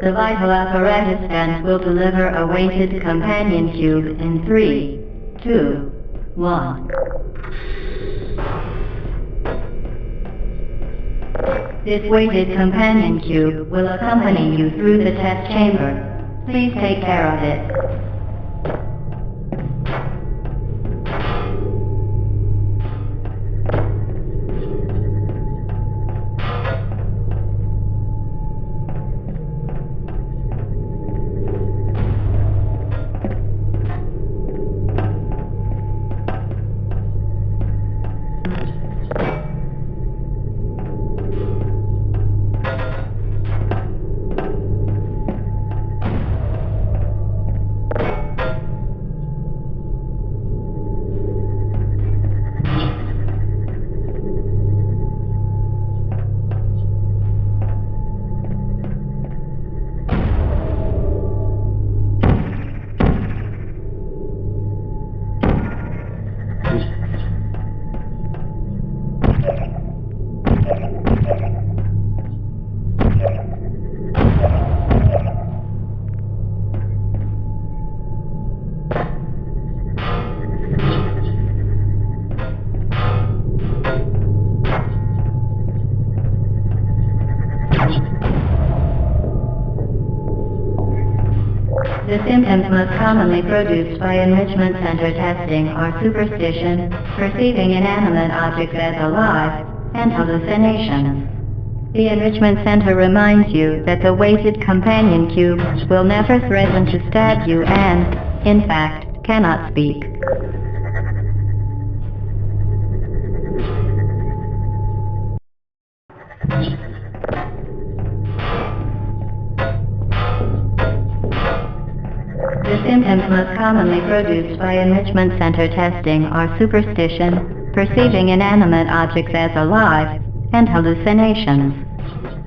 The vital apparatus stand will deliver a weighted companion cube in 3, 2, 1. This weighted companion cube will accompany you through the test chamber. Please take care of it. The symptoms most commonly produced by enrichment center testing are superstition, perceiving inanimate objects as alive, and hallucinations. The enrichment center reminds you that the weighted companion cube will never threaten to stab you and, in fact, cannot speak. The symptoms most commonly produced by enrichment center testing are superstition, perceiving inanimate objects as alive, and hallucinations.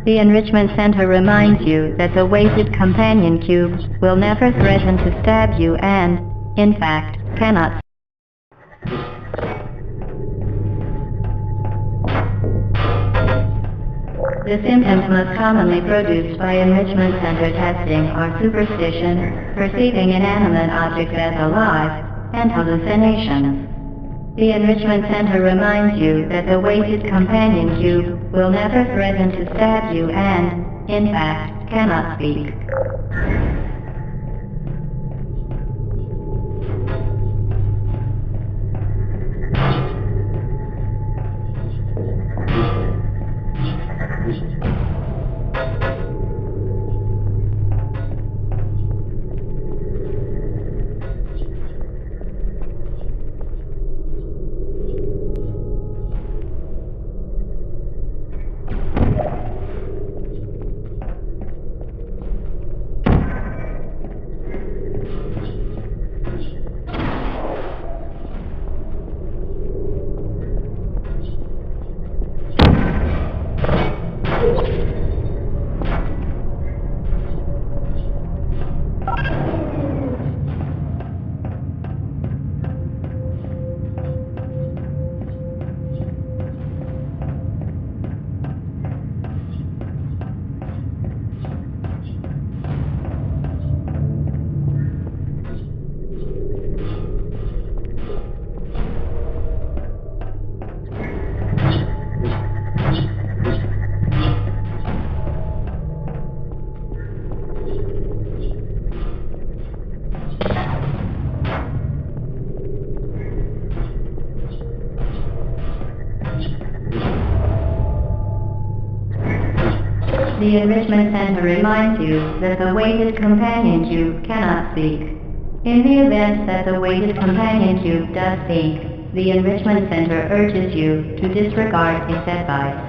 The enrichment center reminds you that the weighted companion cube will never threaten to stab you and, in fact, cannot. The symptoms most commonly produced by enrichment center testing are superstition, perceiving inanimate objects as alive, and hallucinations. The enrichment center reminds you that the weighted companion cube will never threaten to stab you and, in fact, cannot speak. The enrichment center reminds you that the weighted companion cube cannot speak. In the event that the weighted companion cube does speak, the enrichment center urges you to disregard its advice.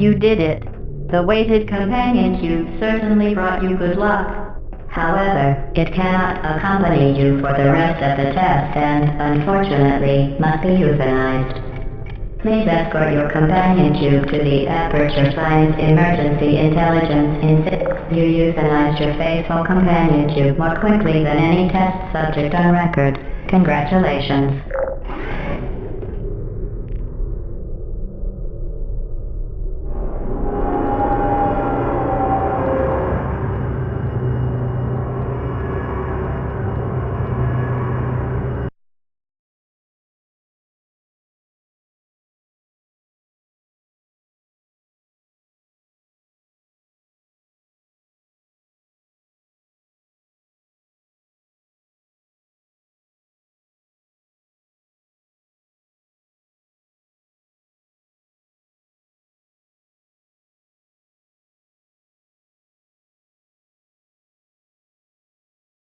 You did it. The weighted companion cube certainly brought you good luck. However, it cannot accompany you for the rest of the test and, unfortunately, must be euthanized. Please escort your companion cube to the Aperture Science Emergency Intelligence Institute. You euthanized your faithful companion cube more quickly than any test subject on record. Congratulations.